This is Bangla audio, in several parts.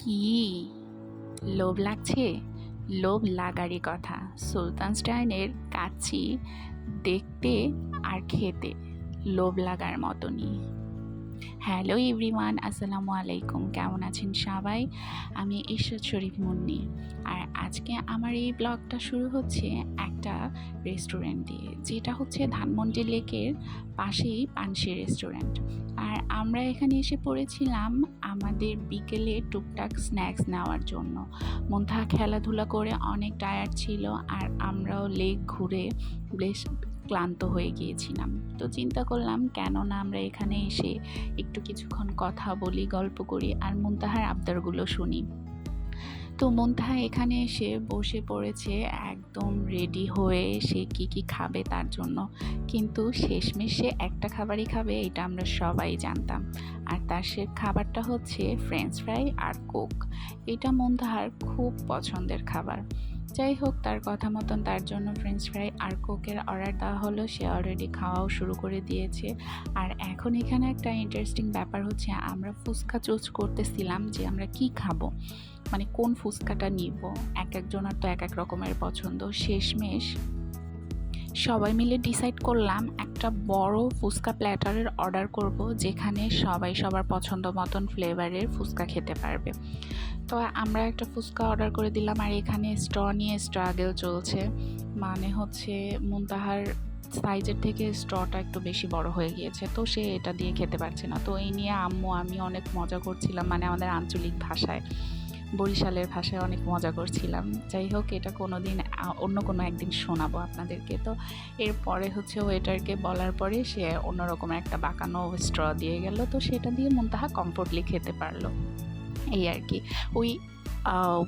কি লোভ লাগছে? লোভ লাগারই কথা। সুলতানস ডাইনের কাচ্চি দেখতে আর খেতে লোভ লাগার মতনই। হ্যালো এভরিওয়ান, আসসালামু আলাইকুম। কেমন আছেন সবাই? আমি ইশরাত শরীফ মুন্নি। আর আজকে আমার এই ব্লগটা শুরু হচ্ছে একটা রেস্টুরেন্ট দিয়ে, যেটা হচ্ছে ধানমন্ডি লেকের পাশেই পানসি রেস্টুরেন্ট। আর আমরা এখানে এসে পড়েছিলাম আমাদের বিকেলে টুকটাক স্ন্যাক্স নেওয়ার জন্য। মুনতাহা খেলাধুলা করে অনেক টায়ার্ড ছিল, আর আমরাও লেক ঘুরে বেশ ক্লান্ত হয়ে গিয়েছিলাম। তো চিন্তা করলাম কেন না আমরা এখানে এসে একটু কিছুক্ষণ কথা বলি, গল্প করি, আর মুনতাহার আবদারগুলো শুনি। তো মুনতাহা এখানে এসে বসে পড়েছে একদম রেডি হয়ে সে কি খাবে তার জন্য। কিন্তু শেষমেশ সে একটা খাবারই খাবে, এটা আমরা সবাই জানতাম। আর তার সে খাবারটা হচ্ছে ফ্রেঞ্চ ফ্রাই আর কোক। এটা মুনতাহার খুব পছন্দের খাবার। যাই হোক, তার কথা মতন তার জন্য ফ্রেঞ্চ ফ্রাই আর কোকের অর্ডার দেওয়া হলো। সে অলরেডি খাওয়াও শুরু করে দিয়েছে। আর এখন এখানে একটা ইন্টারেস্টিং ব্যাপার হচ্ছে, আমরা ফুচকা চুজ করতেছিলাম যে আমরা কি খাবো, মানে কোন ফুচকাটা নিব। একজনের তো এক রকমের পছন্দ। শেষমেশ সবাই মিলে ডিসাইড করলাম একটা বড় ফুচকা প্ল্যাটারের অর্ডার করব, যেখানে সবাই সবার পছন্দ মতন ফ্লেভারের ফুচকা খেতে পারবে। তো আমরা একটা ফুচকা অর্ডার করে দিলাম। আর এখানে স্ট্র নিয়ে স্ট্রাগল চলছে, মানে হচ্ছে মুনতাহার সাইজের থেকে স্ট্রটা একটু বেশি বড় হয়ে গিয়েছে, তো সে এটা দিয়ে খেতে পারছে না। তো এই নিয়ে আম্মু আমি অনেক মজা করছিলাম, মানে আমাদের আঞ্চলিক ভাষায়, বরিশালের ভাষায় অনেক মজা করছিলাম। যাই হোক, এটা অন্য কোনো একদিন শোনাবো আপনাদেরকে। তো এরপরে হচ্ছে ওয়েটারকে বলার পরে সে অন্যরকম একটা বাঁকানো স্ট্র দিয়ে গেল, তো সেটা দিয়ে মুনতাহা কমফোর্টলি খেতে পারলো। এই আর কি। ওই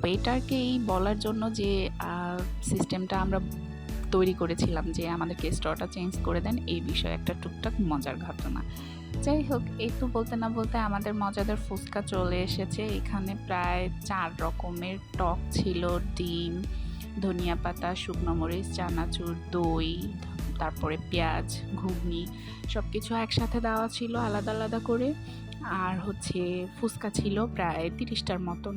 ওয়েটারকে এই বলার জন্য যে সিস্টেমটা আমরা তৈরি করেছিলাম যে আমাদেরকে স্ট্রটা চেঞ্জ করে দেন, এই বিষয়ে একটা টুকটাক মজার ঘটনা। যাই হোক, এই তো বলতে না বলতে আমাদের মজাদার ফুচকা চলে এসেছে। এখানে প্রায় 4 রকমের টক ছিল, ডিম, ধনিয়া পাতা, শুকনো মরিচ, চানাচুর, দই, তারপরে পেঁয়াজ, ঘুগনি, সব কিছু একসাথে দেওয়া ছিল আলাদা আলাদা করে। আর হচ্ছে ফুচকা ছিল প্রায় 30টার মতন।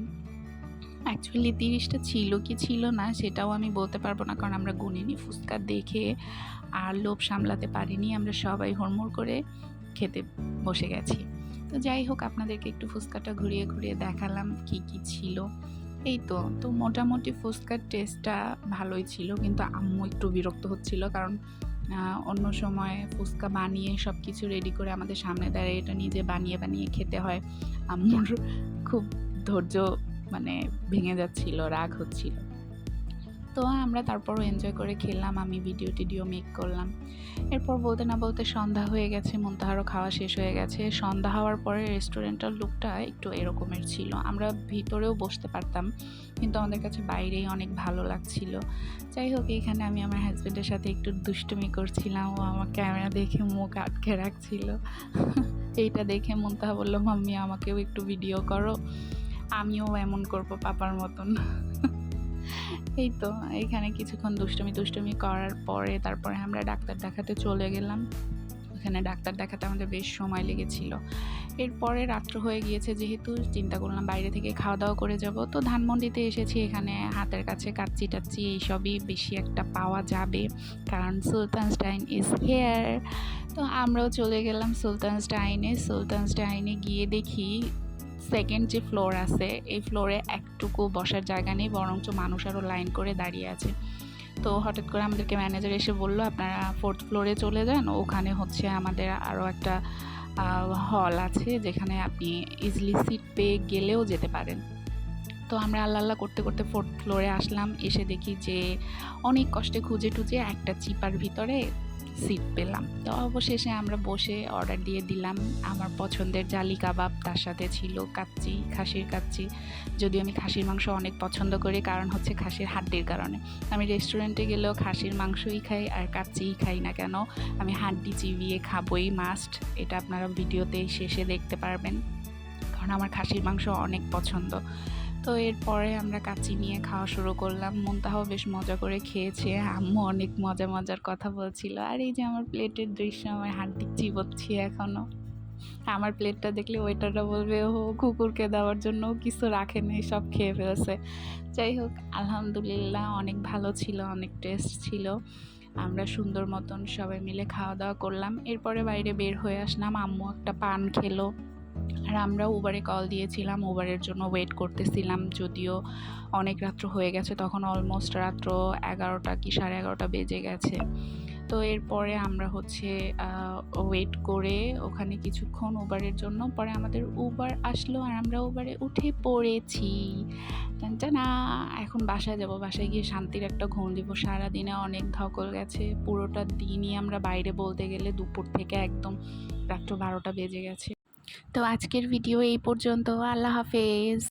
অ্যাকচুয়ালি 30টা ছিল কি ছিল না সেটাও আমি বলতে পারবো না, কারণ আমরা গুনিনি। ফুচকা দেখে আর লোভ সামলাতে পারিনি, আমরা সবাই হুড়মুড় করে খেতে বসে গেছি। তো যাই হোক, আপনাদেরকে একটু ফুচকাটা ঘুরিয়ে ঘুরিয়ে দেখালাম কি ছিল। এই তো মোটামুটি ফুচকার টেস্টটা ভালোই ছিল, কিন্তু আম্মু একটু বিরক্ত হচ্ছিল, কারণ অন্য সময় ফুচকা বানিয়ে সব কিছু রেডি করে আমাদের সামনে দাঁড়িয়ে এটা নিজে বানিয়ে খেতে হয়। আম্মুর খুব ধৈর্য মানে ভেঙে যাচ্ছিল, রাগ হচ্ছিল। তো আমরা তারপরও এনজয় করে খেলাম, আমি ভিডিও মেক করলাম। এরপর বলতে না বলতে সন্ধ্যা হয়ে গেছে, মুনতাহারও খাওয়া শেষ হয়ে গেছে। সন্ধ্যা হওয়ার পরে রেস্টুরেন্টের লুকটা একটু এরকমের ছিল। আমরা ভিতরেও বসতে পারতাম, কিন্তু আমাদের কাছে বাইরেই অনেক ভালো লাগছিল। যাই হোক, এইখানে আমি আমার হাজব্যান্ডের সাথে একটু দুষ্টুমি করছিলাম, ও আমার ক্যামেরা দেখে মুখ আটকে রাখছিল। এইটা দেখে মুনতাহা বলল, মাম্মি আমাকেও একটু ভিডিও করো, আমিও এমন করব পাপার মতন। এই তো এখানে কিছুক্ষণ দুষ্টুমি করার পরে তারপরে আমরা ডাক্তার দেখাতে চলে গেলাম। ওখানে ডাক্তার দেখাতে আমাদের বেশ সময় লেগেছিল। এরপরে রাত্র হয়ে গিয়েছে, যেহেতু চিন্তা করলাম বাইরে থেকে খাওয়া দাওয়া করে যাব। তো ধানমন্ডিতে এসেছি, এখানে হাতের কাছে কাচ্চি টাচ্চি এইসবই বেশি একটা পাওয়া যাবে, কারণ সুলতানস ডাইন ইজ হেয়ার। তো আমরাও চলে গেলাম সুলতানস ডাইনে গিয়ে দেখি সেকেন্ড যে ফ্লোর আছে, এই ফ্লোরে একটুকু বসার জায়গা নেই, বরঞ্চ মানুষ আরও লাইন করে দাঁড়িয়ে আছে। তো হঠাৎ করে আমাদেরকে ম্যানেজার এসে বললো, আপনারা 4th ফ্লোরে চলে যান, ওখানে হচ্ছে আমাদের আরও একটা হল আছে, যেখানে আপনি ইজিলি সিট পেয়ে গেলেও যেতে পারেন। তো আমরা আল্লাহ করতে 4th ফ্লোরে আসলাম। এসে দেখি যে অনেক কষ্টে খুঁজে টুজে একটা চিপার ভিতরে সিট পেলাম। তো অবশেষে আমরা বসে অর্ডার দিয়ে দিলাম আমার পছন্দের জালি কাবাব, তার সাথে ছিল কাচ্চি, খাসির কাচ্চি। যদিও আমি খাসির মাংস অনেক পছন্দ করি, কারণ হচ্ছে খাসির হাড্ডির কারণে। আমি রেস্টুরেন্টে গেলেও খাসির মাংসই খাই, আর কাচ্চিই খাই না কেন, আমি হাড্ডি চিবিয়ে খাবই মাস্ট। এটা আপনারা ভিডিওতে শেষে দেখতে পারবেন, কারণ আমার খাসির মাংস অনেক পছন্দ। তো এরপরে আমরা কাচ্চি নিয়ে খাওয়া শুরু করলাম। মুনতাহাও বেশ মজা করে খেয়েছে, আম্মু অনেক মজার কথা বলছিল। আর এই যে আমার প্লেটের দৃশ্য, আমার হাড্ডি চিবোচ্ছি এখনও। আমার প্লেটটা দেখলে ওয়েটাররা বলবে ও কুকুরকে দেওয়ার জন্য কিছু রাখে নেই, সব খেয়ে ফেলেছে। যাই হোক, আলহামদুলিল্লাহ অনেক ভালো ছিল, অনেক টেস্ট ছিল। আমরা সুন্দর মতন সবাই মিলে খাওয়া দাওয়া করলাম। এরপরে বাইরে বের হয়ে আসলাম, আম্মু একটা পান খেলো। আর আমরা উবারে কল দিয়েছিলাম, উবারের জন্য ওয়েট করতেছিলাম, যদিও অনেক রাত্র হয়ে গেছে, তখন অলমোস্ট রাত্র 11টা কি 11:30 বেজে গেছে। তো এরপরে আমরা হচ্ছে ওয়েট করে ওখানে কিছুক্ষণ উবারের জন্য, পরে আমাদের উবার আসলো আর আমরা উবারে উঠে পড়েছি। টানটানা, এখন বাসায় যাব, বাসায় গিয়ে শান্তির একটা ঘুম দিব। সারাদিনে অনেক ধকল গেছে, পুরোটা দিনই আমরা বাইরে বলতে গেলে দুপুর থেকে একদম রাত্র 12টা বেজে গেছে। তো আজকের ভিডিও এই পর্যন্ত। আল্লাহ হাফেজ।